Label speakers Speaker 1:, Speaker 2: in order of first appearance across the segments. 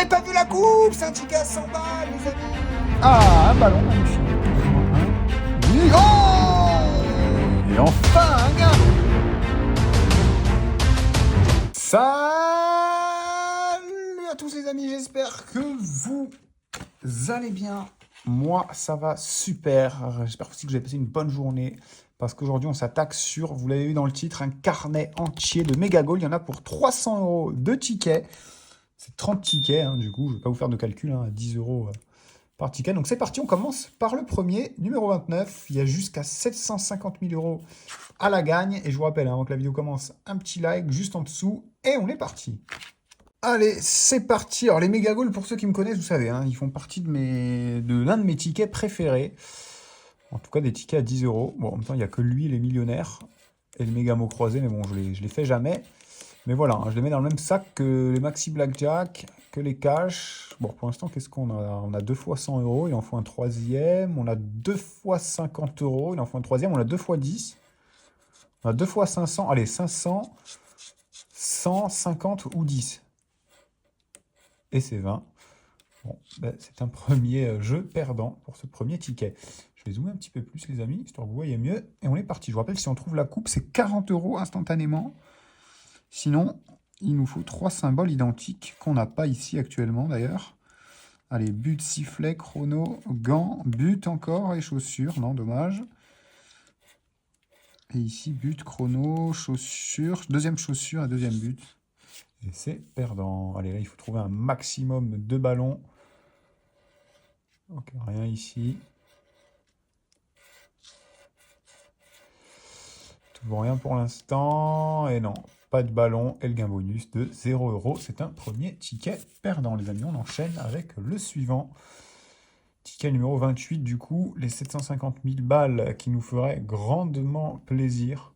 Speaker 1: n'avez pas vu la coupe, c'est un ticket à 100 balles, les amis. Ah, un ballon, magnifique. Oui, oh. Et enfin, un gain. Salut à tous les amis, j'espère que vous allez bien. Moi, ça va super. J'espère aussi que vous avez passé une bonne journée. Parce qu'aujourd'hui, on s'attaque sur, vous l'avez vu dans le titre, un carnet entier de méga goals. Il y en a pour 300 € de tickets. C'est 30 tickets, hein, du coup, je ne vais pas vous faire de calcul, hein, 10 € par ticket. Donc c'est parti, on commence par le premier, numéro 29. Il y a jusqu'à 750 000 € à la gagne. Et je vous rappelle, avant que la vidéo commence, un petit like juste en dessous. Et on est parti. Allez, c'est parti. Alors les méga goals, pour ceux qui me connaissent, vous savez, hein, ils font partie de l'un de mes tickets préférés. En tout cas, des tickets à 10 €. Bon, en même temps, il n'y a que lui, les millionnaires, et le méga mot croisé, mais bon, je les fais jamais. Mais voilà, hein, je les mets dans le même sac que les Maxi Blackjack, que les cash. Bon, pour l'instant, qu'est-ce qu'on a? On a 2 fois 100 €, il en faut un troisième. On a 2 fois 50 €, il en faut un troisième. On a 2 fois 10. On a 2 fois 500. Allez, 500, 100, 50 ou 10. Et c'est 20. Bon, ben, c'est un premier jeu perdant pour ce premier ticket. Je vais zoomer un petit peu plus, les amis, histoire que vous voyez mieux. Et on est parti. Je vous rappelle, si on trouve la coupe, c'est 40 € instantanément. Sinon, il nous faut 3 symboles identiques qu'on n'a pas ici actuellement, d'ailleurs. Allez, but, sifflet, chrono, gants, but encore et chaussures. Non, dommage. Et ici, but, chrono, chaussures. Deuxième chaussure et deuxième but. Et c'est perdant. Allez, là, il faut trouver un maximum de ballons. Ok, rien ici. Toujours rien pour l'instant. Et non, pas de ballon. Et le gain bonus de 0 €. C'est un premier ticket perdant, les amis. On enchaîne avec le suivant. Ticket numéro 28, du coup, les 750 000 balles qui nous feraient grandement plaisir.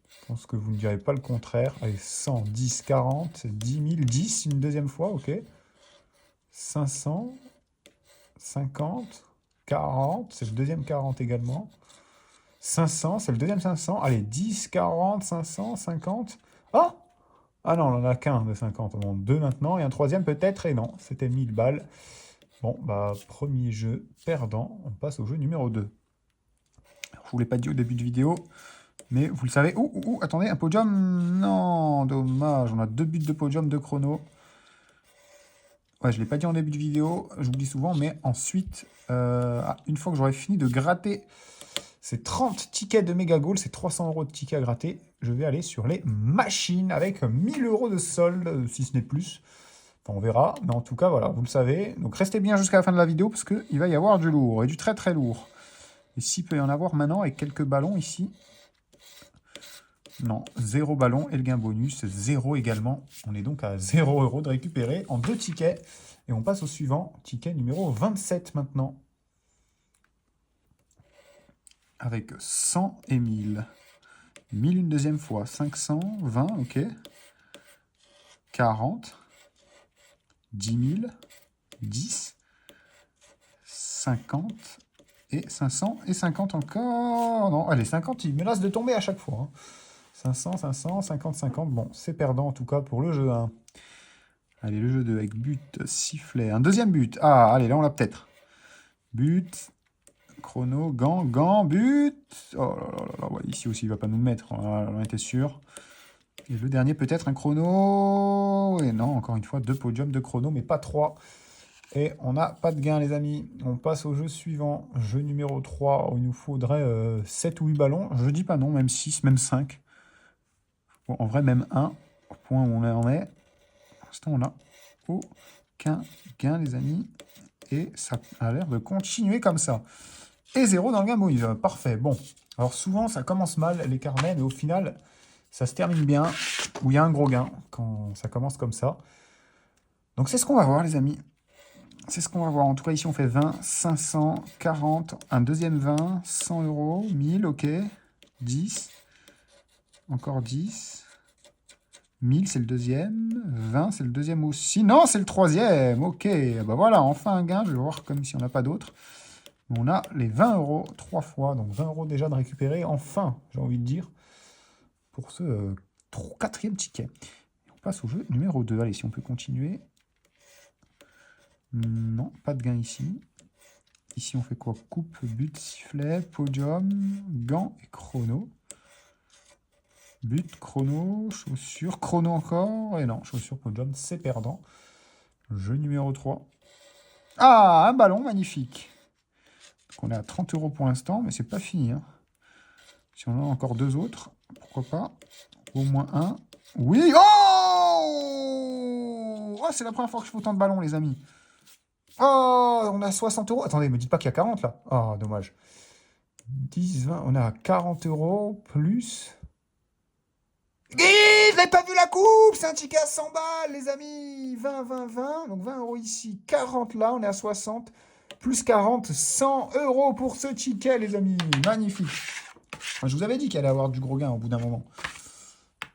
Speaker 1: Je pense que vous ne direz pas le contraire. Allez, 100, 10, 40, 10 000, 10 une deuxième fois, ok. 500, 50, 40, c'est le deuxième 40 également. 500, c'est le deuxième 500. Allez, 10, 40, 500, 50. Ah! Ah non, on n'en a qu'un de 50. Bon, deux maintenant, et un troisième peut-être, et non, c'était 1000 balles. Bon, bah, premier jeu perdant. On passe au jeu numéro 2. Je ne vous l'ai pas dit au début de vidéo, mais vous le savez. Attendez, un podium? Non, dommage. On a 2 buts de podium de chrono. Ouais, je ne l'ai pas dit en début de vidéo, j'oublie souvent, mais ensuite, une fois que j'aurai fini de gratter ces 30 tickets de méga goal, c'est 300 € de tickets à gratter, je vais aller sur les machines avec 1000 € de solde, si ce n'est plus. Enfin, on verra, mais en tout cas, voilà, vous le savez. Donc restez bien jusqu'à la fin de la vidéo, parce qu'il va y avoir du lourd, et du très très lourd. Et s'il peut y en avoir maintenant, avec quelques ballons ici. Non, 0 ballon, et le gain bonus, 0 également. On est donc à 0 € de récupérer en 2 tickets. Et on passe au suivant, ticket numéro 27 maintenant. Avec 100 et 1000. 1000 une deuxième fois, 500, 20, ok. 40, 10 000, 10, 50 et 500 et 50 encore. Non, allez, 50, il menace de tomber à chaque fois. Hein. 500, 500, 50, 50. Bon, c'est perdant en tout cas pour le jeu 1. Allez, le jeu 2 avec but, sifflet. Un deuxième but. Ah, allez, là on l'a peut-être. But, chrono, gant, but. Oh là là là là, ouais, ici aussi il va pas nous le mettre. On était sûr. Et le dernier peut-être un chrono. Et non, encore une fois, 2 podiums de chrono, mais pas 3. Et on n'a pas de gain, les amis. On passe au jeu suivant. Jeu numéro 3, où il nous faudrait 7 ou 8 ballons. Je dis pas non, même 6, même 5. Bon, en vrai, même 1. Au point où on en est. Pour l'instant, on n'a aucun gain, les amis. Et ça a l'air de continuer comme ça. Et 0 dans le gain bonus. Parfait. Bon. Alors souvent, ça commence mal, les carnets, mais au final, ça se termine bien. Où il y a un gros gain quand ça commence comme ça. Donc c'est ce qu'on va voir, les amis. C'est ce qu'on va voir. En tout cas, ici, on fait 20, 500, 40, un deuxième 20, 100 €, 1000, ok. 10, encore 10. 1000, c'est le deuxième. 20, c'est le deuxième aussi. Non, c'est le troisième. Ok, bah voilà, enfin un gain. Je vais voir comme si on n'a pas d'autres. On a les 20 € 3 fois. Donc 20 € déjà de récupérer. Enfin, j'ai envie de dire, pour ce quatrième ticket. passe au jeu numéro 2. Allez, si on peut continuer. Non, pas de gain ici. Ici, on fait quoi? Coupe, but, sifflet, podium, gants et chrono. But, chrono, chaussures, chrono encore. Et non, chaussures, podium, c'est perdant. Jeu numéro 3. Ah, un ballon, magnifique. Donc on est à 30 € pour l'instant, mais c'est pas fini. Hein. Si on en a encore 2 autres, pourquoi pas? Au moins un. Oui! Oh! Oh, c'est la première fois que je fais autant de ballons, les amis. Oh, on a 60 €. Attendez, me dites pas qu'il y a 40 là. Oh, dommage. 10, 20, on est à 40 € plus. Et je n'avais pas vu la coupe! C'est un ticket à 100 balles, les amis! 20, 20, 20. Donc 20 € ici, 40 là, on est à 60. Plus 40, 100 € pour ce ticket, les amis. Magnifique. Je vous avais dit qu'il allait avoir du gros gain au bout d'un moment.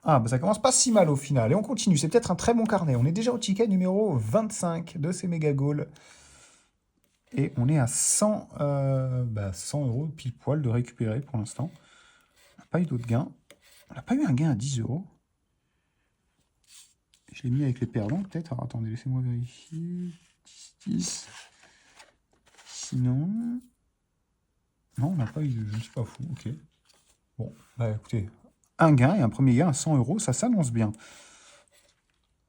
Speaker 1: Ah, bah ça commence pas si mal au final. Et on continue. C'est peut-être un très bon carnet. On est déjà au ticket numéro 25 de ces méga goals. Et on est à 100, 100 € pile poil de récupérer pour l'instant. On n'a pas eu d'autres gains. On n'a pas eu un gain à 10 €. Je l'ai mis avec les perdants peut-être. Alors attendez, laissez-moi vérifier. 10, 10. Sinon... Non, on n'a pas eu de... Je ne suis pas fou. Ok. Bon, bah écoutez... Un gain et un premier gain à 100 €, ça s'annonce bien.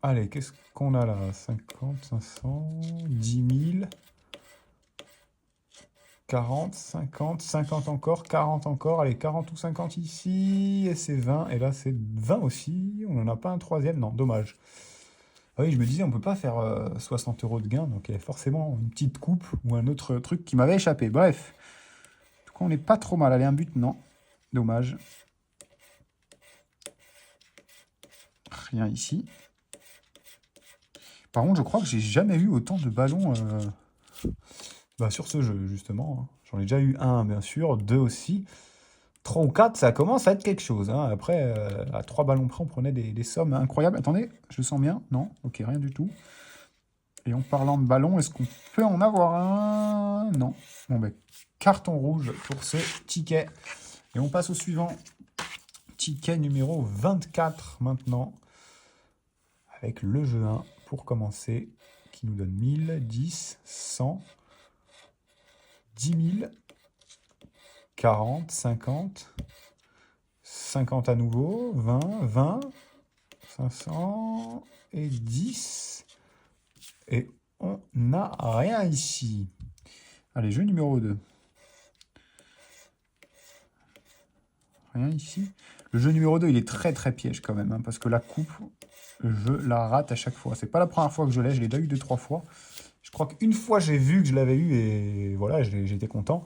Speaker 1: Allez, qu'est-ce qu'on a là? 50, 500, 10 000, 40, 50, 50 encore, 40 encore. Allez, 40 ou 50 ici, et c'est 20. Et là, c'est 20 aussi. On n'en a pas un troisième, non, dommage. Ah oui, je me disais, on ne peut pas faire 60 € de gain, donc il y a forcément une petite coupe ou un autre truc qui m'avait échappé. Bref, en tout cas, on n'est pas trop mal. Allez, un but, non. Dommage. Rien ici. Par contre, je crois que j'ai jamais eu autant de ballons sur ce jeu, justement. J'en ai déjà eu un, bien sûr, 2 aussi. 3 ou 4, ça commence à être quelque chose. Hein. Après, à 3 ballons près, on prenait des sommes incroyables. Attendez, je le sens bien. Non, ok, rien du tout. Et en parlant de ballon, est-ce qu'on peut en avoir un? Non. Bon, ben, carton rouge pour ce ticket. Et on passe au suivant. Ticket numéro 24 maintenant. Avec le jeu 1 pour commencer. Qui nous donne 1000, 10, 100, 10 000, 40, 50, 50 à nouveau, 20, 20, 500 et 10. Et on n'a rien ici. Allez, jeu numéro 2. Rien ici. Le jeu numéro 2, il est très très piège quand même, hein, parce que la coupe, je la rate à chaque fois. C'est pas la première fois que je l'ai déjà eu 2-3 fois. Je crois qu'une fois, j'ai vu que je l'avais eu et voilà, j'étais content.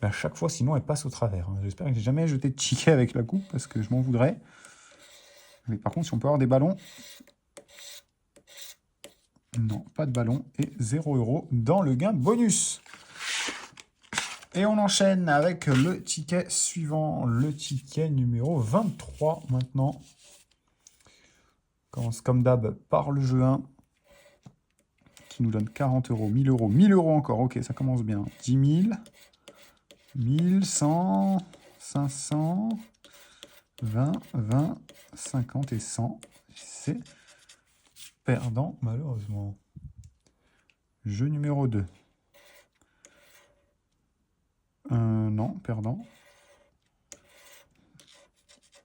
Speaker 1: Mais à chaque fois, sinon, elle passe au travers. Hein. J'espère que j'ai jamais jeté de ticket avec la coupe, parce que je m'en voudrais. Mais par contre, si on peut avoir des ballons... Non, pas de ballon. Et 0 € dans le gain bonus. Et on enchaîne avec le ticket suivant. Le ticket numéro 23 maintenant. On commence comme d'hab par le jeu 1. Qui nous donne 40 €, 1000 €, 1000 € encore. Ok, ça commence bien. 10 000, 1000, 100, 500, 20, 20, 50 et 100. C'est perdant, malheureusement. Jeu numéro 2. Non, perdant.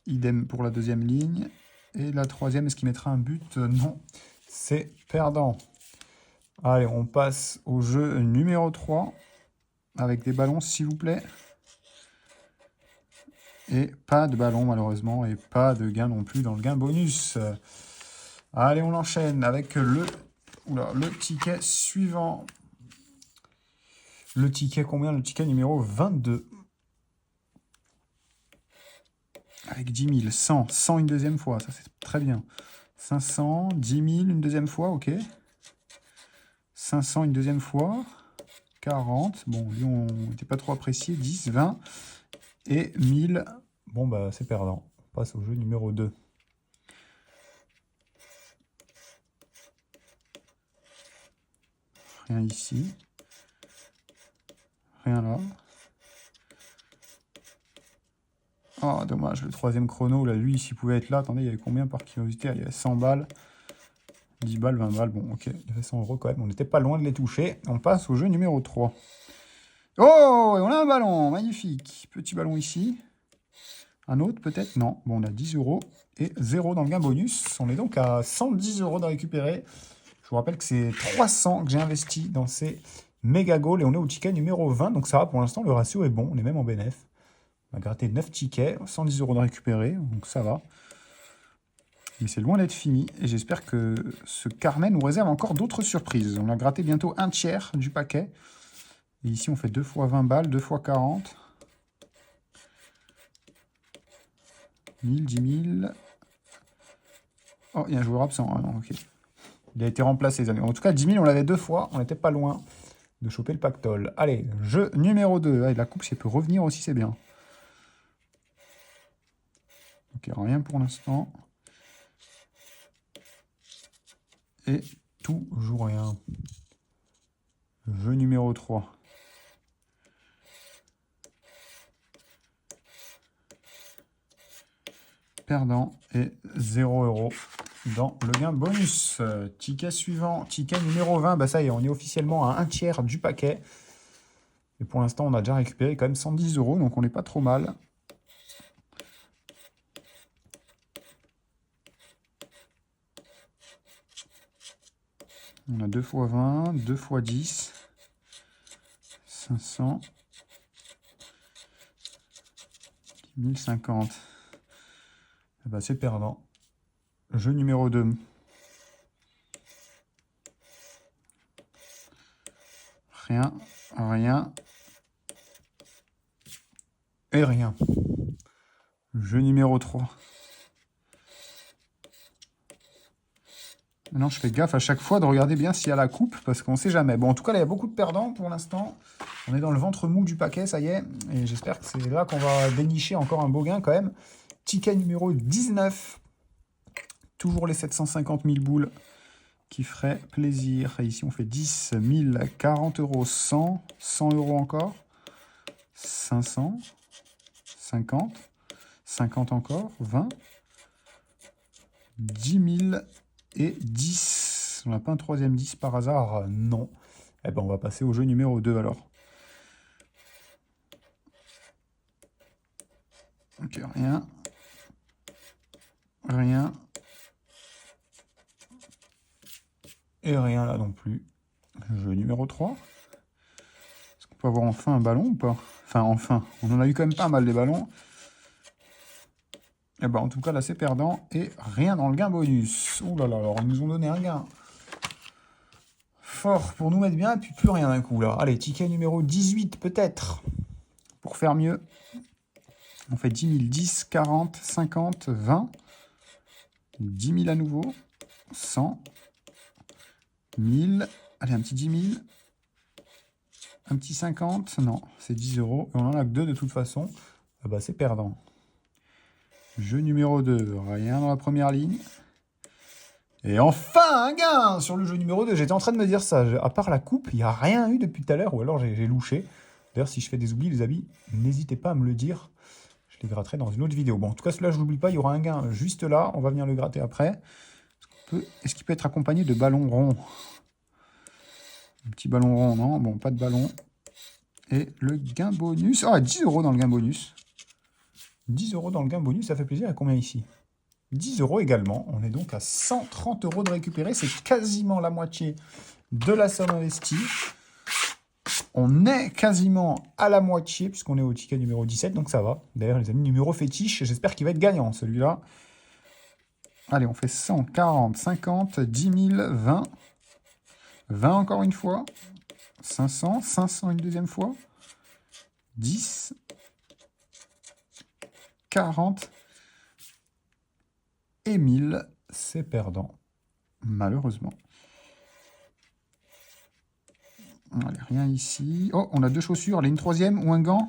Speaker 1: Idem pour la deuxième ligne. Et la troisième, est-ce qu'il mettra un but? Non, c'est perdant. Allez, on passe au jeu numéro 3. Avec des ballons, s'il vous plaît. Et pas de ballon, malheureusement. Et pas de gain non plus dans le gain bonus. Allez, on enchaîne avec le ticket suivant. Le ticket combien? Le ticket numéro 22. Avec 10 000, 100, 100 une deuxième fois, ça c'est très bien. 500, 10 000 une deuxième fois, ok. 500 une deuxième fois. 40, bon, lui on n'était pas trop apprécié. 10, 20 et 1000. Bon, bah c'est perdant. On passe au jeu numéro 2. Rien ici. Rien là. Oh, dommage, le troisième chrono, là, lui, s'il pouvait être là, attendez, il y avait combien par curiosité? Il y avait 100 balles, 10 balles, 20 balles, bon, ok, il y avait 100 € quand même, on n'était pas loin de les toucher. On passe au jeu numéro 3. Oh, et on a un ballon, magnifique. Petit ballon ici. Un autre peut-être? Non, bon, on a 10 € et 0 dans le gain bonus. On est donc à 110 € de récupérer. Je vous rappelle que c'est 300 que j'ai investi dans ces méga goals et on est au ticket numéro 20, donc ça va, pour l'instant, le ratio est bon, on est même en bénéf. On a gratté 9 tickets, 110 € de récupérer, donc ça va. Mais c'est loin d'être fini, et j'espère que ce carnet nous réserve encore d'autres surprises. On a gratté bientôt un tiers du paquet. Et ici, on fait 2 fois 20 balles, 2 fois 40. 1000, 10 000. Oh, il y a un joueur absent. Ah non, ok. Il a été remplacé, les amis. En tout cas, 10 000, on l'avait 2 fois. On n'était pas loin de choper le pactole. Allez, jeu numéro 2. Allez, la coupe, si elle peut revenir aussi, c'est bien. Ok, rien pour l'instant. Et toujours rien. Jeu numéro 3. Perdant et 0 € dans le gain bonus. Ticket suivant, ticket numéro 20. Bah ça y est, on est officiellement à un tiers du paquet. Et pour l'instant, on a déjà récupéré quand même 110 €, donc on n'est pas trop mal. On a 2 fois 20, 2 fois 10, 500, 1050. Eh ben, c'est perdant. Jeu numéro 2. Rien, rien. Et rien. Jeu numéro 3. Maintenant, je fais gaffe à chaque fois de regarder bien s'il y a la coupe, parce qu'on ne sait jamais. Bon, en tout cas, là, il y a beaucoup de perdants pour l'instant. On est dans le ventre mou du paquet, ça y est. Et j'espère que c'est là qu'on va dénicher encore un beau gain quand même. Ticket numéro 19. Toujours les 750 000 boules qui ferait plaisir. Et ici, on fait 10 000, 40 €, 100, 100 € encore, 500, 50, 50 encore, 20, 10 000 et 10. On n'a pas un troisième 10 par hasard? Non. Eh ben, on va passer au jeu numéro 2 alors. Ok, rien. Rien. Et rien là non plus. Jeu numéro 3. Est-ce qu'on peut avoir enfin un ballon ou pas? Enfin, enfin. On en a eu quand même pas mal des ballons. Et ben, en tout cas, là, c'est perdant. Et rien dans le gain bonus. Ouh là là, alors ils nous ont donné un gain fort pour nous mettre bien. Et puis plus rien d'un coup, là. Allez, ticket numéro 18, peut-être. Pour faire mieux. On fait 10 000, 10, 40, 50, 20. 10 000 à nouveau. 100. 1000. Allez, un petit 10 000. Un petit 50. Non, c'est 10 €. Et on en a que 2 de toute façon. Ah bah, c'est perdant. Jeu numéro 2. Rien dans la première ligne. Et enfin, un gain sur le jeu numéro 2. J'étais en train de me dire ça. À part la coupe, il n'y a rien eu depuis tout à l'heure. Ou alors j'ai louché. D'ailleurs, si je fais des oublis, les amis, n'hésitez pas à me le dire. Je les gratterai dans une autre vidéo. Bon, en tout cas, celui-là, je ne l'oublie pas. Il y aura un gain juste là. On va venir le gratter après. Est-ce qu'il peut être accompagné de ballons ronds? Un petit ballon rond, non? Bon, pas de ballon. Et le gain bonus. Ah, 10 € dans le gain bonus. 10 € dans le gain bonus, ça fait plaisir. À combien ici? 10 € également. On est donc à 130 € de récupérer. C'est quasiment la moitié de la somme investie. On est quasiment à la moitié, puisqu'on est au ticket numéro 17, donc ça va. D'ailleurs, les amis, numéro fétiche, j'espère qu'il va être gagnant, celui-là. Allez, on fait 100, 40, 50, 10 000, 20. 20 encore une fois. 500, 500 une deuxième fois. 10, 40 et 1000. C'est perdant, malheureusement. Allez, rien ici. Oh, on a 2 chaussures. Allez, une troisième ou un gant.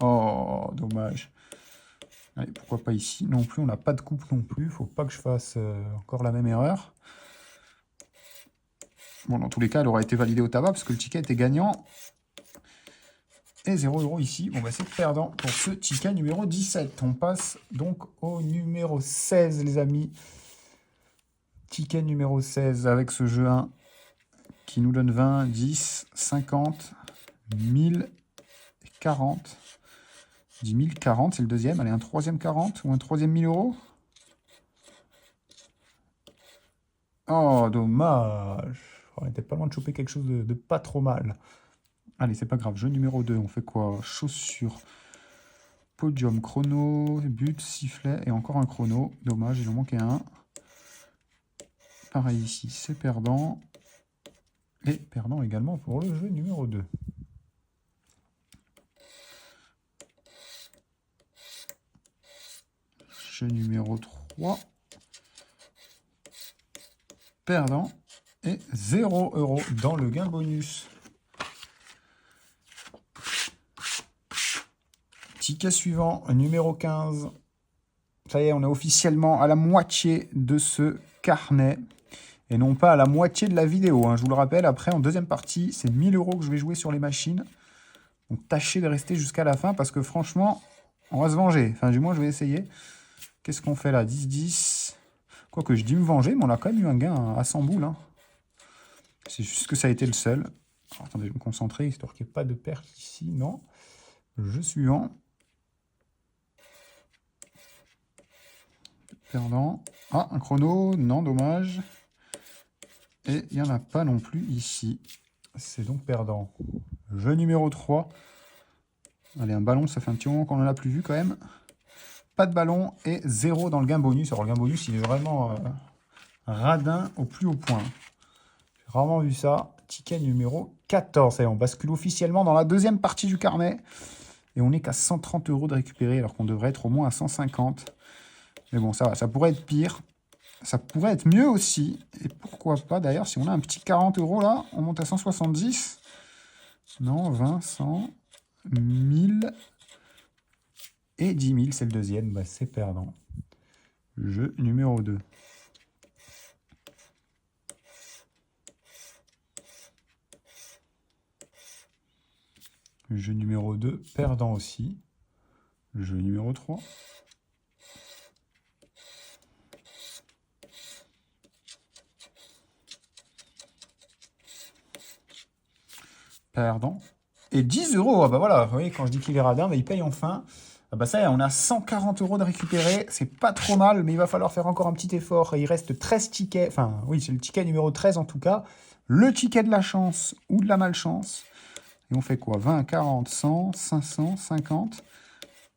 Speaker 1: Oh, dommage. Allez, pourquoi pas ici non plus. On n'a pas de coupe non plus. Faut pas que je fasse encore la même erreur. Bon, dans tous les cas, elle aura été validée au tabac parce que le ticket était gagnant. Et 0 € ici. Bon, bah, c'est perdant pour ce ticket numéro 17. On passe donc au numéro 16, les amis. Ticket numéro 16 avec ce jeu 1 qui nous donne 20, 10, 50, 1000, 40. 10 000, 40, c'est le deuxième. Allez, un troisième 40 ou un troisième 1000 €. Oh, dommage. On était pas loin de choper quelque chose de pas trop mal. Allez, c'est pas grave. Jeu numéro 2, on fait quoi? Chaussures, podium, chrono, but, sifflet et encore un chrono. Dommage, il en manquait un. Pareil ici, c'est perdant. Et perdant également pour le jeu numéro 2. Jeu numéro 3. Perdant. Et 0 € dans le gain bonus. Ticket suivant, numéro 15. Ça y est, on est officiellement à la moitié de ce carnet. Et non pas à la moitié de la vidéo. Hein. Je vous le rappelle, après, en deuxième partie, c'est 1000 € que je vais jouer sur les machines. Donc, tâchez de rester jusqu'à la fin parce que franchement, on va se venger. Enfin, du moins, je vais essayer. Qu'est-ce qu'on fait là? 10-10. Quoique, je dis me venger, mais on a quand même eu un gain à 100 boules. Hein. C'est juste que ça a été le seul. Alors, attendez, je vais me concentrer, histoire qu'il n'y ait pas de perte ici. Non. Jeu suivant. Perdant. Ah, un chrono. Non, dommage. Et il n'y en a pas non plus ici. C'est donc perdant. Jeu numéro 3. Allez, un ballon, ça fait un petit moment qu'on n'en a plus vu quand même. Pas de ballon et 0 dans le gain bonus. Alors le gain bonus, il est vraiment radin au plus haut point. J'ai rarement vu ça. Ticket numéro 14. Ça y est, on bascule officiellement dans la deuxième partie du carnet. Et on n'est qu'à 130 € de récupérer alors qu'on devrait être au moins à 150. Mais bon, ça va, ça pourrait être pire. Ça pourrait être mieux aussi. Et pourquoi pas, d'ailleurs, si on a un petit 40 € là, on monte à 170. Non, 20, 100, 1000 et 10 000, c'est le deuxième. Bah, c'est perdant. Jeu numéro 2. Jeu numéro 2, perdant aussi. Jeu numéro 3. Perdant. Et 10 €. Ah bah voilà, vous voyez, quand je dis qu'il est radin, bah il paye enfin. Ah bah ça y est, on a 140 € de récupérer. C'est pas trop mal, mais il va falloir faire encore un petit effort. Il reste 13 tickets. Enfin, oui, c'est le ticket numéro 13 en tout cas. Le ticket de la chance ou de la malchance. Et on fait quoi? 20, 40, 100, 500, 50.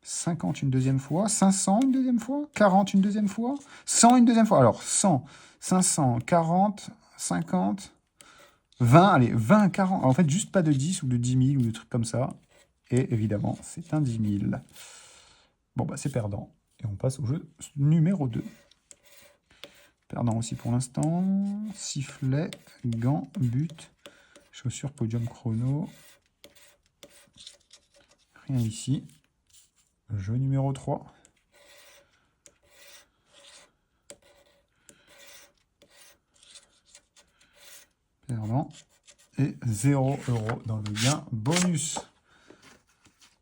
Speaker 1: 50 une deuxième fois. 500 une deuxième fois. 40 une deuxième fois. 100 une deuxième fois. Alors, 100, 500, 40, 50... 20, allez, 20, 40. En fait, juste pas de 10 ou de 10 000 ou de trucs comme ça. Et évidemment, c'est un 10 000. Bon, bah, c'est perdant. Et on passe au jeu numéro 2. Perdant aussi pour l'instant. Sifflet, gants, but, chaussures, podium, chrono. Rien ici. Jeu numéro 3. Perdant. Et 0 € dans le gain bonus.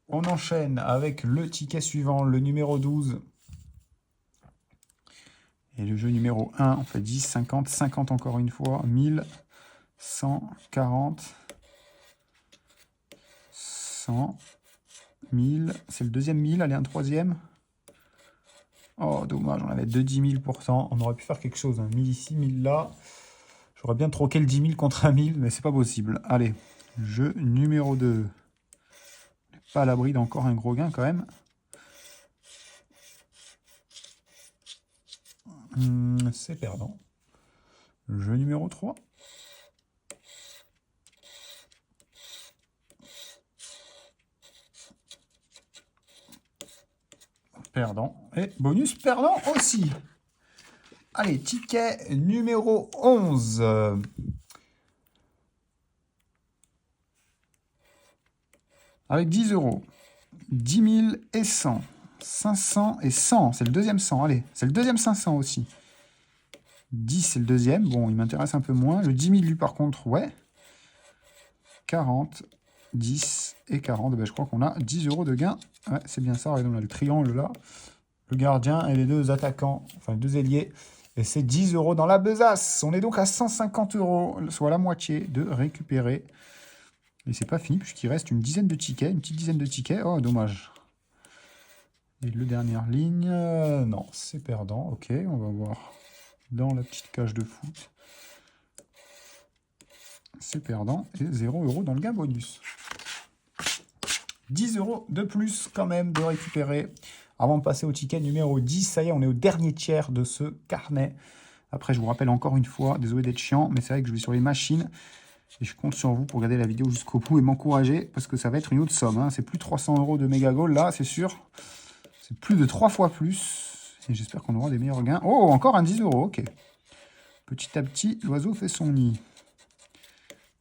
Speaker 1: On enchaîne avec le ticket suivant, le numéro 12. Et le jeu numéro 1, on fait 10, 50, 50 encore une fois, 1000, 100, 40, 100, 1000. C'est le deuxième 1000, allez, un troisième. Oh, dommage, on avait 10 000 %. On aurait pu faire quelque chose, hein. 1000 ici, 1000 là. J'aurais bien troqué le 10 000 contre un 1000, mais c'est pas possible. Allez, jeu numéro 2. Pas à l'abri d'encore un gros gain quand même. C'est perdant. Jeu numéro 3. Perdant. Et bonus perdant aussi. Allez, ticket numéro 11. Avec 10 €. 10 000 et 100. 500 et 100. C'est le deuxième 100. Allez, c'est le deuxième 500 aussi. 10, c'est le deuxième. Bon, il m'intéresse un peu moins. Le 10 000, lui, par contre, ouais. 40. 10 et 40. Ben, je crois qu'on a 10 € de gain. Ouais, c'est bien ça. Regardez, on a le triangle là. Le gardien et les deux attaquants, enfin les deux ailiers. Et c'est 10 € dans la besace. On est donc à 150 €, soit la moitié de récupérer. Et c'est pas fini puisqu'il reste une dizaine de tickets, une petite dizaine de tickets. Oh, dommage. Et le dernière ligne, non, c'est perdant. Ok, on va voir dans la petite cage de foot. C'est perdant et 0 € dans le gain bonus. 10 € de plus quand même de récupérer. Avant de passer au ticket numéro 10, ça y est, on est au dernier tiers de ce carnet. Après, je vous rappelle encore une fois, désolé d'être chiant, mais c'est vrai que je vais sur les machines. Et je compte sur vous pour regarder la vidéo jusqu'au bout et m'encourager, parce que ça va être une autre somme. Hein. C'est plus de 300 € de méga goal, là, c'est sûr. C'est plus de 3 fois plus. Et j'espère qu'on aura des meilleurs gains. Oh, encore un 10 €, ok. Petit à petit, l'oiseau fait son nid.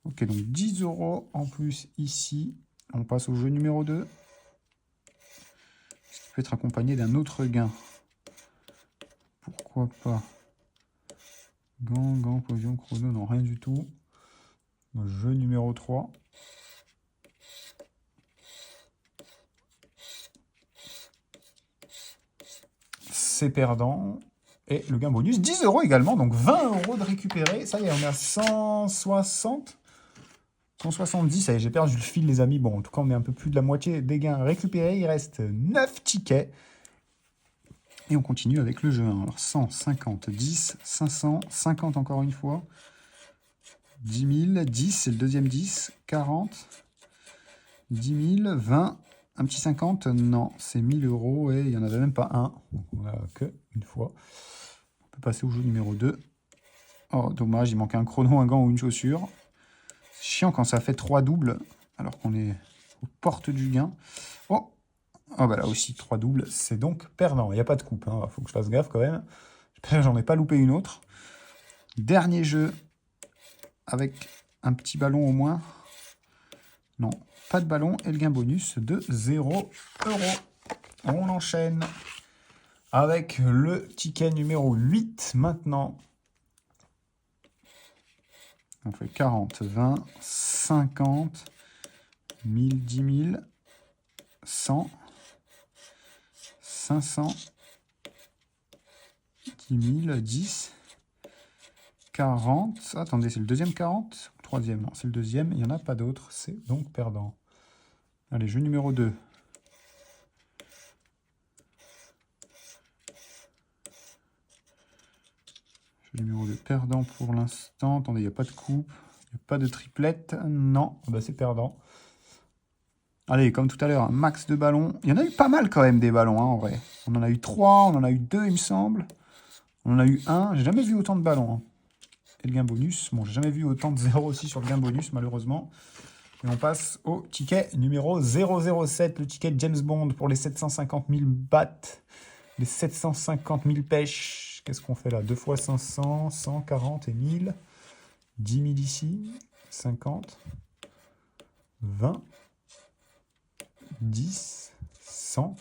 Speaker 1: Ok, donc 10 € en plus ici. On passe au jeu numéro 2. Ce qui peut être accompagné d'un autre gain. Pourquoi pas. Gant, podium, chrono, non, rien du tout. Le jeu numéro 3. C'est perdant. Et le gain bonus, 10 € également, donc 20 € de récupérer. Ça y est, on est à 160. 170, ça y est, j'ai perdu le fil, les amis. Bon, en tout cas, on est un peu plus de la moitié des gains récupérés. Il reste 9 tickets. Et on continue avec le jeu 1. Alors, 150, 10, 500, 50 encore une fois. 10 000, 10, c'est le deuxième 10, 40, 10 000, 20, un petit 50, non, c'est 1000 € et il n'y en avait même pas un. Donc, on n'a que une fois. On peut passer au jeu numéro 2. Oh, dommage, il manque un chrono, un gant ou une chaussure. C'est chiant quand ça fait 3 doubles, alors qu'on est aux portes du gain. Oh, oh bah là aussi, 3 doubles, c'est donc perdant. Il n'y a pas de coupe, il faut que je fasse gaffe quand même. J'espère que j'en ai pas loupé une autre. Dernier jeu, avec un petit ballon au moins. Non, pas de ballon et le gain bonus de 0 €. On enchaîne avec le ticket numéro 8 maintenant. On fait 40, 20, 50, 1000, 10 000, 100, 500, 10 000, 10, 40. Attendez, c'est le deuxième 40 ou troisième? Non, c'est le deuxième. Il n'y en a pas d'autre. C'est donc perdant. Allez, jeu numéro 2. Jeu numéro 2, perdant pour l'instant. Attendez, il n'y a pas de coupe. Il n'y a pas de triplette. Non, bah, c'est perdant. Allez, comme tout à l'heure, un max de ballons. Il y en a eu pas mal quand même des ballons, en vrai. On en a eu 3, on en a eu 2, il me semble. On en a eu 1. J'ai jamais vu autant de ballons. Et le gain bonus. Bon, j'ai jamais vu autant de 0 aussi sur le gain bonus, malheureusement. Et on passe au ticket numéro 007, le ticket James Bond pour les 750 000 bahts, les 750 000 pêches. Qu'est-ce qu'on fait là? 2 fois 500, 140 et 1000. 10 000 ici, 50, 20, 10, 100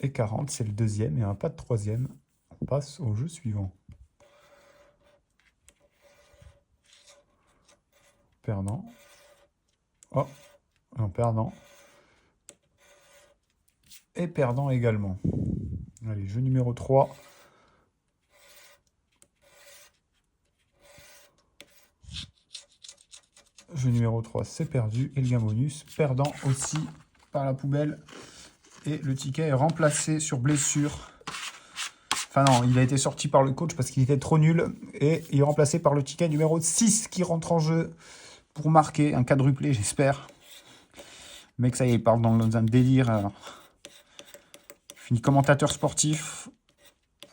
Speaker 1: et 40. C'est le deuxième, il n'y en a pas de troisième. On passe au jeu suivant. Perdant. Oh, non, perdant. Et perdant également. Allez, jeu numéro 3. Jeu numéro 3, c'est perdu. Et le gain bonus, perdant aussi par la poubelle. Et le ticket est remplacé sur blessure. Enfin non, il a été sorti par le coach parce qu'il était trop nul. Et il est remplacé par le ticket numéro 6 qui rentre en jeu pour marquer un quadruplé, j'espère. Le mec, ça y est, il part dans un délire. Alors, il finit commentateur sportif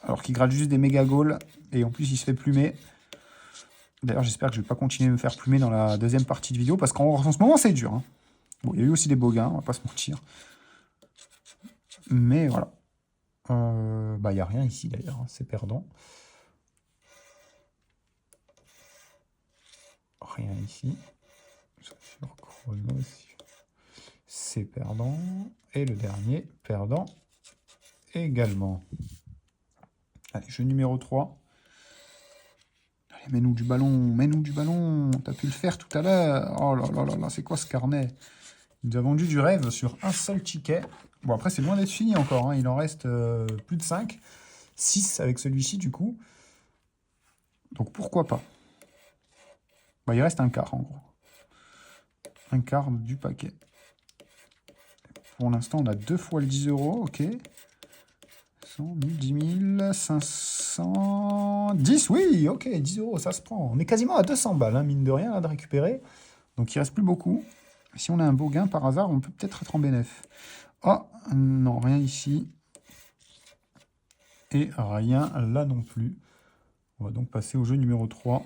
Speaker 1: alors qu'il gratte juste des méga goals. Et en plus, il se fait plumer. D'ailleurs, j'espère que je ne vais pas continuer à me faire plumer dans la deuxième partie de vidéo parce qu'en ce moment, c'est dur. Hein. Bon, il y a eu aussi des beaux gains, on va pas se mentir. Mais voilà. Bah, il n'y a rien ici d'ailleurs, hein, c'est perdant. Rien ici. Sur chrono, c'est perdant. Et le dernier, perdant également. Allez, jeu numéro 3. Allez, Allez, mets-nous du ballon, mets-nous du ballon. T'as pu le faire tout à l'heure. Oh là là là là, c'est quoi ce carnet? Il nous a vendu du rêve sur un seul ticket. Bon, après, c'est loin d'être fini encore, hein. Il en reste plus de 5. 6 avec celui-ci, du coup. Donc, pourquoi pas? Bah, il reste un quart, en gros. Un quart du paquet. Pour l'instant, on a 2 fois le 10 euros, ok. 100 000, 10 000, 500... 10, oui, ok, 10 euros, ça se prend. On est quasiment à 200 balles, hein, mine de rien, là, de récupérer. Donc, il reste plus beaucoup. Si on a un beau gain, par hasard, on peut peut-être être en bénéf. Oh, non, rien ici. Et rien là non plus. On va donc passer au jeu numéro 3.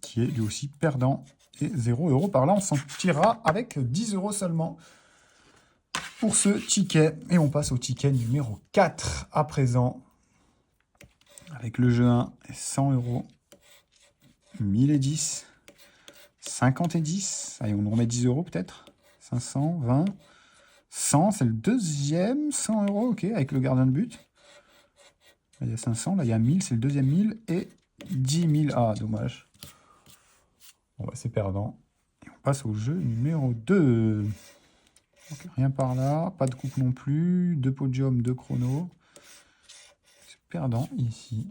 Speaker 1: Qui est lui aussi perdant. Et 0 euros par là, on s'en tirera avec 10 euros seulement pour ce ticket. Et on passe au ticket numéro 4 à présent. Avec le jeu 1, 100 euros. 1010. 50 et 10. Allez, on nous remet 10 euros peut-être. 500, 20, 100, c'est le deuxième. 100 euros, ok, avec le gardien de but. Là, il y a 500, là, il y a 1000, c'est le deuxième 1000. Et 10 000. Ah, dommage. Bon, bah, c'est perdant. Et on passe au jeu numéro 2. Donc, rien par là, pas de coupe non plus. 2 podiums, 2 chronos. C'est perdant ici.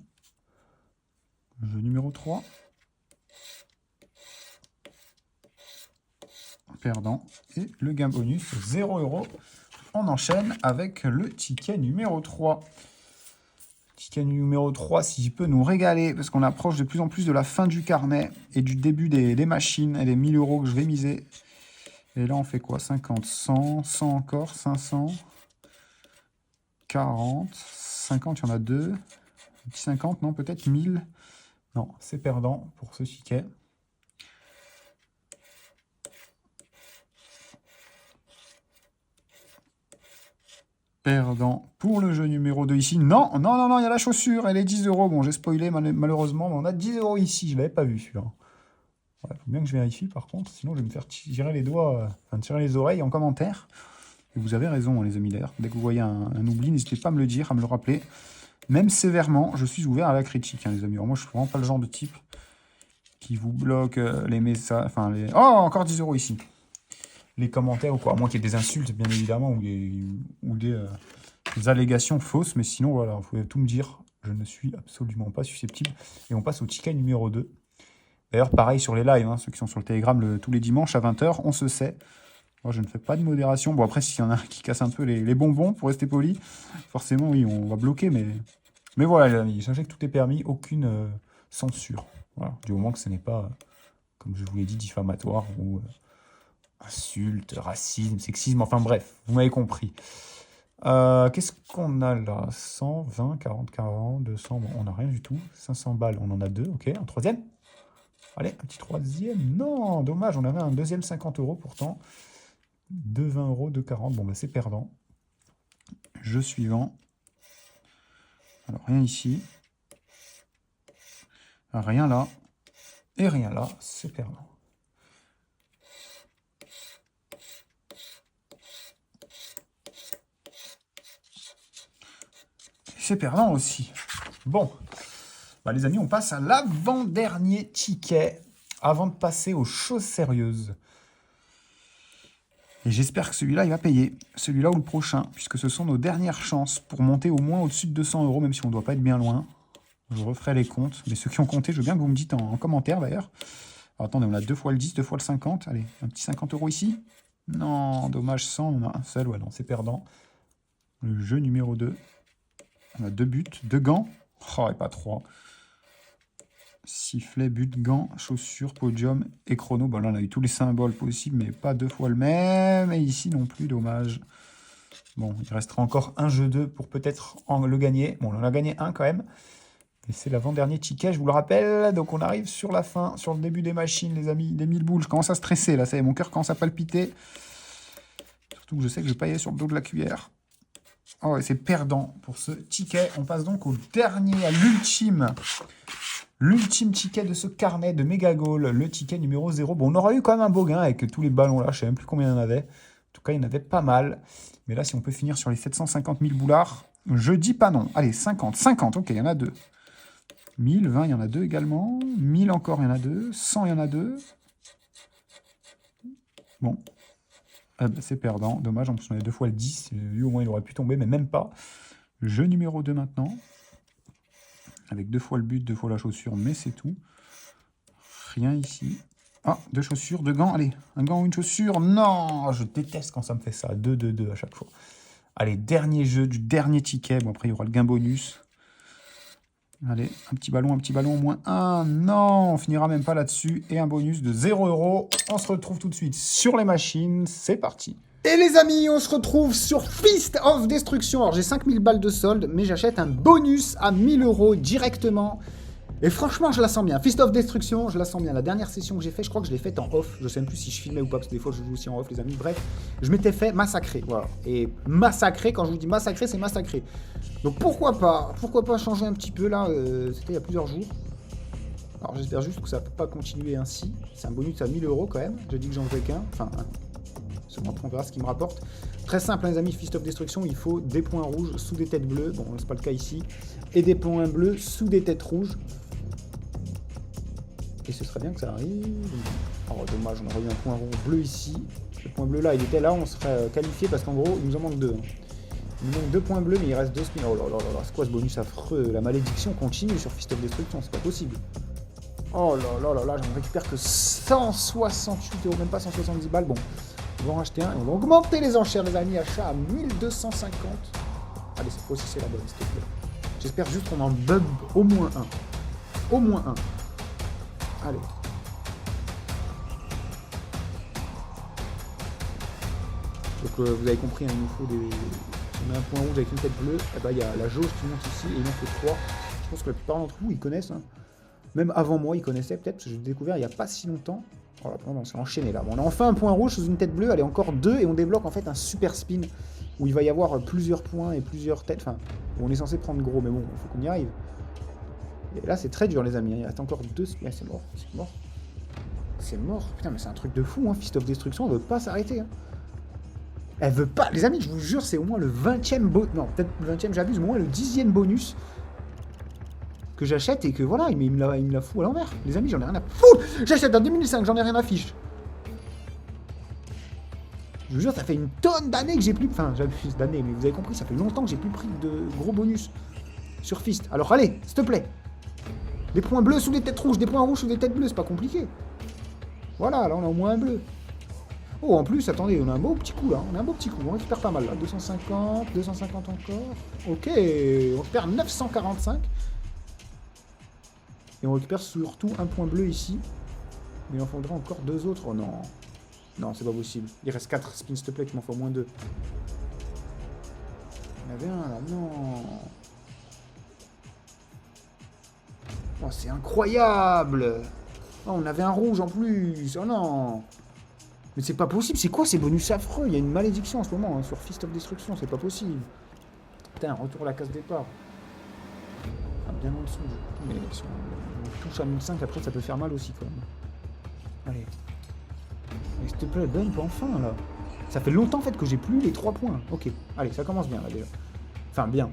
Speaker 1: Jeu numéro 3. Perdant. Et le gain bonus, 0 euros. On enchaîne avec le ticket numéro 3. Ticket numéro 3, s'il peut nous régaler, parce qu'on approche de plus en plus de la fin du carnet et du début des machines et des 1000 euros que je vais miser. Et là, on fait quoi? 50, 100, 100 encore, 500, 40, 50, il y en a 2. 50, non, peut-être 1000. Non, c'est perdant pour ce ticket. Perdant pour le jeu numéro 2 ici. Non, non, non, non, il y a la chaussure, elle est 10 euros. Bon, j'ai spoilé malheureusement, mais on a 10 euros ici. Je ne l'avais pas vu, celui-là. Il faut bien que je vérifie, par contre. Sinon, je vais me faire tirer les doigts, tirer les oreilles en commentaire. Et vous avez raison, les amis, d'ailleurs. Dès que vous voyez un oubli, n'hésitez pas à me le dire, à me le rappeler. Même sévèrement, je suis ouvert à la critique, hein, les amis. Alors, moi, je ne suis vraiment pas le genre de type qui vous bloque les messages. Enfin, les... Oh, encore 10 euros ici. Les commentaires ou quoi, à moins qu'il y ait des insultes, bien évidemment, ou des allégations fausses, mais sinon, voilà, vous pouvez tout me dire, je ne suis absolument pas susceptible. Et on passe au ticket numéro 2. D'ailleurs, pareil sur les lives, hein, ceux qui sont sur le Telegram tous les dimanches à 20h, on se sait. Moi, je ne fais pas de modération. Bon, après, s'il y en a qui casse un peu les bonbons, pour rester poli, forcément, oui, on va bloquer, mais voilà, les amis, sachez que tout est permis, aucune censure. Voilà, du moment que ce n'est pas, comme je vous l'ai dit, diffamatoire ou... insultes, racisme, sexisme, enfin bref, vous m'avez compris. Qu'est-ce qu'on a là? 100, 20, 40, 40, 200, bon, on n'a rien du tout. 500 balles, on en a 2, ok. Un troisième? Allez, un petit troisième. Non, dommage, on avait un deuxième 50 euros pourtant. 2 20 euros, 2 40, bon bah c'est perdant. Jeu suivant. Alors rien ici. Rien là. Et rien là, c'est perdant. C'est perdant aussi. Bon, bah les amis, on passe à l'avant-dernier ticket avant de passer aux choses sérieuses. Et j'espère que celui-là, il va payer. Celui-là ou le prochain, puisque ce sont nos dernières chances pour monter au moins au-dessus de 200 euros, même si on ne doit pas être bien loin. Je referai les comptes. Mais ceux qui ont compté, je veux bien que vous me dites en commentaire d'ailleurs. Alors attendez, on a 2 fois le 10, 2 fois le 50. Allez, un petit 50 euros ici. Non, dommage, 100, on a un seul. Ouais, non, c'est perdant. Le jeu numéro 2. On a 2 buts, 2 gants. Oh, et pas 3. Sifflet, but, gants, chaussures, podium et chrono. Bon, là, on a eu tous les symboles possibles, mais pas 2 fois le même. Et ici non plus, dommage. Bon, il restera encore un jeu 2 pour peut-être le gagner. Bon, on en a gagné un quand même. Et c'est l'avant-dernier ticket, je vous le rappelle. Donc, on arrive sur la fin, sur le début des machines, les amis. Des 1000 boules. Je commence à stresser, là. Ça y est, mon cœur commence à palpiter. Surtout que je sais que je vais pas y aller sur le dos de la cuillère. Oh, et c'est perdant pour ce ticket. On passe donc au dernier, à l'ultime. L'ultime ticket de ce carnet de Mega Goal, le ticket numéro 0. Bon, on aura eu quand même un beau gain avec tous les ballons là. Je ne sais même plus combien il y en avait. En tout cas, il y en avait pas mal. Mais là, si on peut finir sur les 750 000 boulards, je dis pas non. Allez, 50. 50, ok, il y en a 2. 1000, 20, il y en a 2 également. 1000 encore, il y en a 2. 100, il y en a 2. Bon. C'est perdant. Dommage, en plus on avait 2 fois le 10. Lui, au moins, il aurait pu tomber, mais même pas. Jeu numéro 2 maintenant. Avec 2 fois le but, 2 fois la chaussure, mais c'est tout. Rien ici. Ah, 2 chaussures, 2 gants. Allez, un gant ou une chaussure. Non, je déteste quand ça me fait ça. 2, 2, 2 à chaque fois. Allez, dernier jeu du dernier ticket. Bon, après, il y aura le gain bonus. Allez, un petit ballon, au moins un. Non, on finira même pas là-dessus. Et un bonus de 0 €. On se retrouve tout de suite sur les machines. C'est parti. Et les amis, on se retrouve sur Fist of Destruction. Alors, j'ai 5000 balles de solde, mais j'achète un bonus à 1000 € directement. Et franchement, je la sens bien. Fist of Destruction, je la sens bien. La dernière session que j'ai fait, je crois que je l'ai faite en off. Je sais même plus si je filmais ou pas, parce que des fois, je joue aussi en off, les amis. Bref, je m'étais fait massacrer. Voilà. Et massacrer, quand je vous dis massacrer, c'est massacrer. Donc pourquoi pas changer un petit peu là. C'était il y a plusieurs jours. Alors j'espère juste que ça ne peut pas continuer ainsi. C'est un bonus à 1000 € quand même. J'ai dit que j'en faisais qu'un. Enfin, seulement on verra ce qu'il me rapporte. Très simple, hein, les amis, Fist of Destruction, il faut des points rouges sous des têtes bleues. Bon, c'est pas le cas ici. Et des points bleus sous des têtes rouges. Et ce serait bien que ça arrive. Oh, dommage, on aurait eu un point rond bleu ici. Le point bleu là, il était là, on serait qualifié parce qu'en gros, il nous en manque 2. Il nous manque 2 points bleus, mais il reste 2 spins. Oh là là là là, c'est quoi ce bonus affreux? La malédiction continue sur Fist of Destruction, c'est pas possible. Oh là là là là, j'en récupère que 168 €, même pas 170 balles. Bon, on va en racheter un et on va augmenter les enchères, les amis. Achat à 1250. Allez, cette fois-ci, c'est la bonne, s'il te plaît. J'espère juste qu'on en bug au moins un. Au moins un. Allez. Donc vous avez compris, hein, il nous faut des... Si on a un point rouge avec une tête bleue, eh ben, il y a la jauge qui monte ici et il en faut 3. Je pense que la plupart d'entre vous, ils connaissent. Hein. Même avant moi, ils connaissaient peut-être, parce que j'ai découvert il n'y a pas si longtemps. Voilà, on s'est enchaîné là. Bon, on a enfin un point rouge sous une tête bleue, allez, encore 2 et on débloque en fait un super spin où il va y avoir plusieurs points et plusieurs têtes. Enfin, on est censé prendre gros, mais bon, il faut qu'on y arrive. Et là, c'est très dur, les amis. Il reste encore 2 spins. Ah, c'est mort, c'est mort. C'est mort. Putain, mais c'est un truc de fou, hein. Fist of Destruction, elle veut pas s'arrêter. Hein. Elle veut pas. Les amis, je vous jure, c'est au moins le 20e bonus. Non, peut-être le 20e, j'abuse, mais au moins le 10e bonus que j'achète et que voilà, il me la fout à l'envers. Les amis, j'en ai rien à foutre. J'achète en 2005, j'en ai rien à fiche. Je vous jure, ça fait une tonne d'années que j'ai plus. Enfin, j'abuse d'années, mais vous avez compris, ça fait longtemps que j'ai plus pris de gros bonus sur Fist. Alors allez, s'il te plaît. Des points bleus sous des têtes rouges, des points rouges sous des têtes bleues, c'est pas compliqué. Voilà, là on a au moins un bleu. Oh, en plus, attendez, on a un beau petit coup là. On a un beau petit coup, on récupère pas mal là. 250, 250 encore. Ok, on récupère 945. Et on récupère surtout un point bleu ici. Mais il en faudrait encore 2 autres. Oh non. Non, c'est pas possible. Il reste 4 spins, s'il te plaît, tu m'en fais au moins 2. Il y en avait un là, non. Oh, c'est incroyable! Oh, on avait un rouge en plus! Oh non! Mais c'est pas possible, c'est quoi ces bonus affreux? Il y a une malédiction en ce moment hein, sur Fist of Destruction, c'est pas possible. Putain, retour à la case départ. Ah, bien en dessous. Mais si on touche à 1005, après ça peut faire mal aussi quand même. Allez. Mais s'il te plaît, bump enfin là. Ça fait longtemps en fait que j'ai plus les 3 points. Ok, allez, ça commence bien là déjà. Enfin, bien.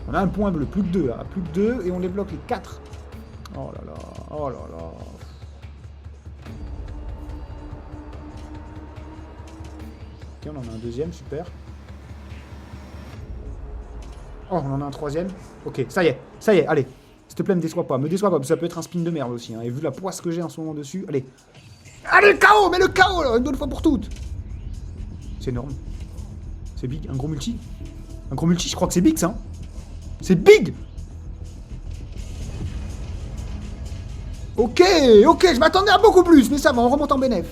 Speaker 1: On a un point bleu, plus que 2 là. Plus que 2 et on débloque les 4. Oh là là, oh là là. Ok, on en a un deuxième, super. Oh, on en a un troisième. Ok, ça y est, allez. S'il te plaît, me déçois pas, parce que ça peut être un spin de merde aussi. Hein. Et vu la poisse que j'ai en ce moment dessus, allez. Allez, le KO, mais le KO, là, une bonne fois pour toutes. C'est énorme. C'est big, un gros multi. Un gros multi, je crois que c'est big ça. Hein. C'est big. Ok, je m'attendais à beaucoup plus, mais ça va, on remonte en bénéf.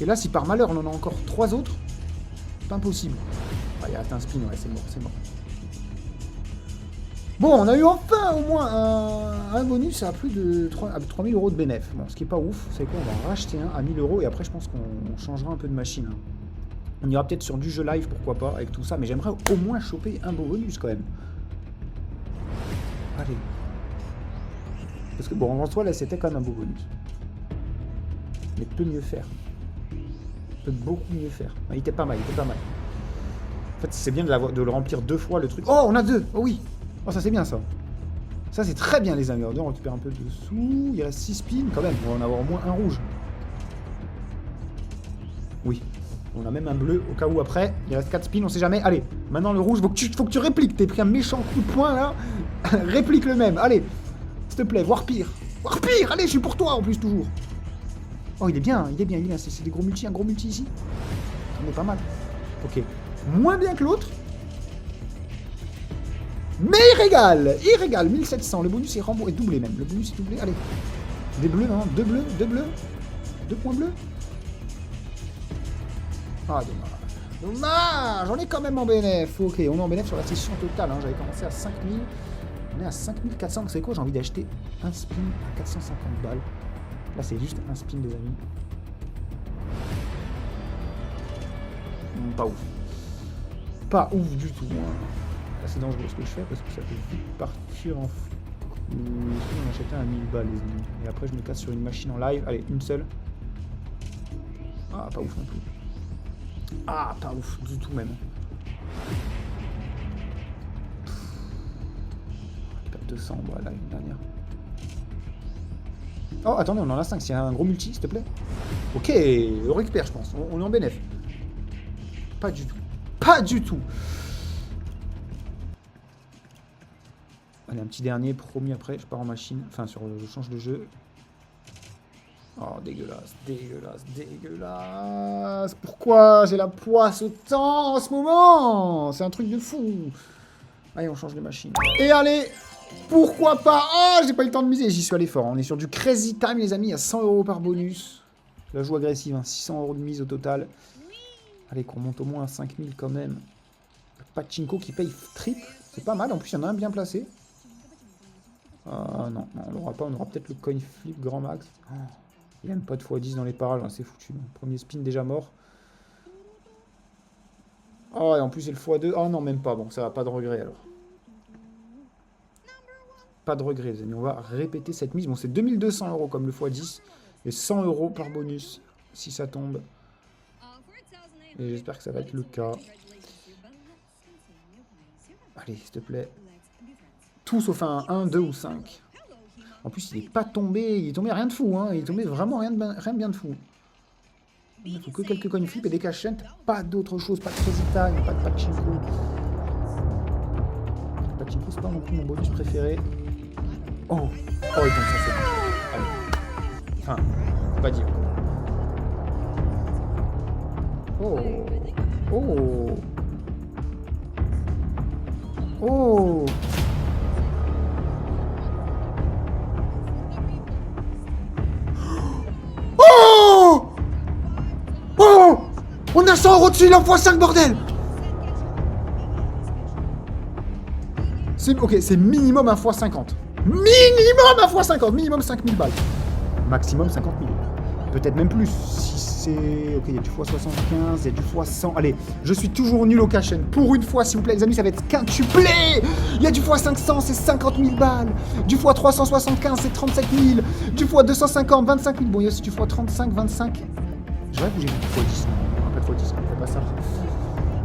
Speaker 1: Et là, si par malheur, on en a encore 3 autres, c'est impossible. Ah, il y a un spin, ouais, c'est mort. Bon, on a eu enfin au moins un bonus à plus de 3000 € de bénéf. Bon, ce qui est pas ouf, c'est quoi? On va en racheter un à 1000 € et après, je pense qu'on changera un peu de machine. Hein. On ira peut-être sur du jeu live, pourquoi pas, avec tout ça, mais j'aimerais au moins choper un beau bonus quand même. Allez. Parce que bon, en soi, là, c'était quand même un beau bonus. Mais peut mieux faire. Peut beaucoup mieux faire. Il était pas mal. En fait, c'est bien de le remplir 2 fois, le truc. Oh, on a 2. Oh oui. Oh, ça, c'est bien, ça. Ça, c'est très bien, les amis. On récupère un peu de sous. Il reste 6 spins, quand même. On va en avoir au moins un rouge. Oui. On a même un bleu, au cas où après. Il reste 4 spins, on sait jamais. Allez, maintenant le rouge, faut que tu répliques. T'es pris un méchant coup de poing, là. Réplique le même. Allez, s'il te plaît, voire pire. Voire pire. Allez, je suis pour toi, en plus, toujours. Oh, il est bien, il est bien, il est bien. C'est des gros multis, un gros multi ici. On est pas mal. Ok. Moins bien que l'autre. Mais il régale, 1700, le bonus est remboursé, doublé même, le bonus est doublé, allez. Des bleus, non, deux bleus, 2 points bleus. Ah, dommage. Dommage, on est quand même en bénéf. Ok, on est en bénéf sur la session totale, hein. J'avais commencé à 5000, on est à 5400, c'est quoi, j'ai envie d'acheter un spin à 450 balles. Là, c'est juste un spin, les amis. Pas ouf. Pas ouf du tout, hein. Là, c'est dangereux ce que je fais parce que ça peut vite partir en fou. On achetait un 1000 balles, les amis. Et après, je me casse sur une machine en live. Allez, une seule. Ah, pas ouf non plus. Ah, pas ouf du tout même. Je perds 200 balles là, une dernière. Oh, attendez, on en a 5. S'il y a un gros multi, s'il te plaît. Ok, on récupère, je pense. On est en bénéf. Pas du tout. Pas du tout. Allez, un petit dernier, promis, après, je pars en machine. Enfin, je change de jeu. Oh, dégueulasse, dégueulasse, dégueulasse. Pourquoi j'ai la poisse autant en ce moment? C'est un truc de fou. Allez, on change de machine. Et allez, pourquoi pas? Oh, j'ai pas eu le temps de miser, j'y suis allé fort. On est sur du crazy time, les amis, à 100 € par bonus. La joue agressive, hein, 600 € de mise au total. Allez, qu'on monte au moins à 5000 quand même. Pachinko qui paye triple. C'est pas mal, en plus, il y en a un bien placé. Non, on l'aura pas, on aura peut-être le coin flip grand max. Oh, il n'y a même pas de x10 dans les parages, hein, c'est foutu. Premier spin déjà mort. Oh, et en plus c'est le x2. Oh non, même pas, bon, ça va, pas de regret alors. Pas de regret, les amis, on va répéter cette mise. Bon, c'est 2200 € comme le x10 et 100 € par bonus si ça tombe. Et j'espère que ça va être le cas. Allez, s'il te plaît. Tout sauf un 1, 2 ou 5. En plus, il est pas tombé. Il est tombé rien de fou. Hein. Il est tombé vraiment rien de bien de fou. Il faut que quelques coin flip et des cachettes. Pas d'autre chose. Pas de crazy time. Pas de pachinko. Le pachinko, c'est pas non plus mon bonus préféré. Oh. Oh, et donc ça c'est bon. Allez. Enfin, on va dire. Oh. Oh. Oh. Oh. Oh. On a 100 € dessus, il en fois 5, bordel. Ok, c'est minimum 1 x 50. Minimum 1 x 50. Minimum 5000 balles. Maximum 50 000. Peut-être même plus. Si c'est... Ok, il y a du x75, il y a du x100. Allez, je suis toujours nul au cash-in. Pour une fois, s'il vous plaît, les amis, ça va être quintuplé. Il y a du x500, c'est 50 000 balles. Du x375, c'est 37 000. Du x250, 25 000. Bon, il y a aussi du x35, 25. J'aurais bougé du x10. Non, pas de x10, on fait pas ça.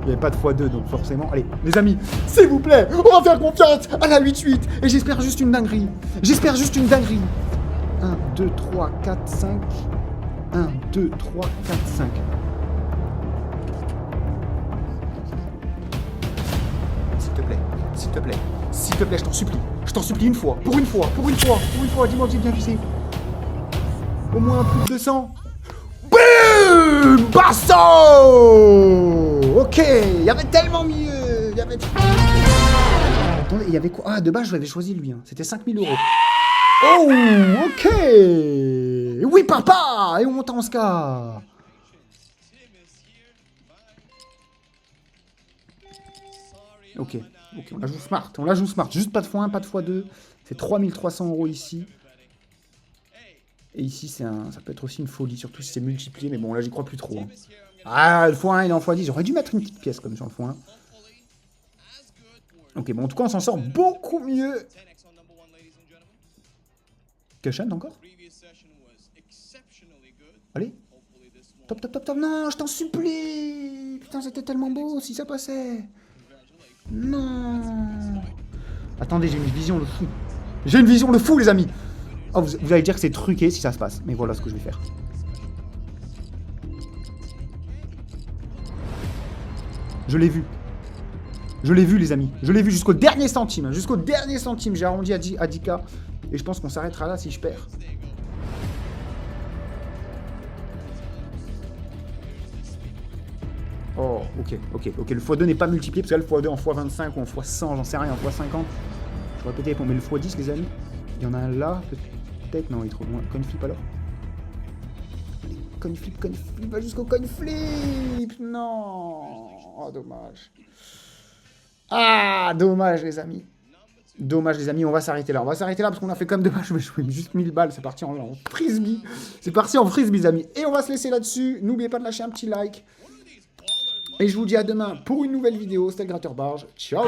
Speaker 1: Il n'y avait pas de x2, donc forcément... Allez, les amis, s'il vous plaît, on va faire confiance à la 8-8. Et j'espère juste une dinguerie. J'espère juste une dinguerie. 1, 2, 3, 4, 5... 1, 2, 3, 4, 5. S'il te plaît, s'il te plaît, s'il te plaît, je t'en supplie. Je t'en supplie une fois, pour une fois, dis-moi que j'ai bien visé. Au moins plus de 200. Boum, Basso. Ok, il y avait tellement mieux. Il y avait... Attendez, il y avait quoi? Ah, de base, je l'avais choisi lui. Hein. C'était 5000 €. Oh, ok. Oui, papa. Et on monte en ska. Ok, on la joue smart. Juste pas de x1, pas de x2. C'est 3300 € ici. Et ici, ça peut être aussi une folie, surtout si c'est multiplié. Mais bon, là, j'y crois plus trop. Hein. Ah, le x1, il est en x10. J'aurais dû mettre une petite pièce comme sur le x1. Ok, bon, en tout cas, on s'en sort beaucoup mieux. Cash-in encore? Allez. Top. Non, je t'en supplie. Putain, c'était tellement beau si ça passait. Non. Attendez, j'ai une vision de fou. J'ai une vision de fou, les amis. Oh, vous allez dire que c'est truqué si ça se passe. Mais voilà ce que je vais faire. Je l'ai vu. Je l'ai vu, les amis. Je l'ai vu jusqu'au dernier centime. Jusqu'au dernier centime. J'ai arrondi à 10K. Et je pense qu'on s'arrêtera là si je perds. Oh, ok. Le x2 n'est pas multiplié, parce que là, le x2 en x25 ou en x100, j'en sais rien, en x50. Je vais répéter, on met le x10, les amis. Il y en a un là, peut-être, non, il est trop loin. Coin flip alors. Coin flip, va jusqu'au coin flip. Non. Oh, dommage. Ah, dommage, les amis. Dommage, les amis, on va s'arrêter là. On va s'arrêter là parce qu'on a fait comme dommage. Je vais jouer juste 1000 balles. C'est parti en frisbee. C'est parti en frisbee, les amis. Et on va se laisser là-dessus. N'oubliez pas de lâcher un petit like. Et je vous dis à demain pour une nouvelle vidéo. C'était le Gratteur Barge. Ciao.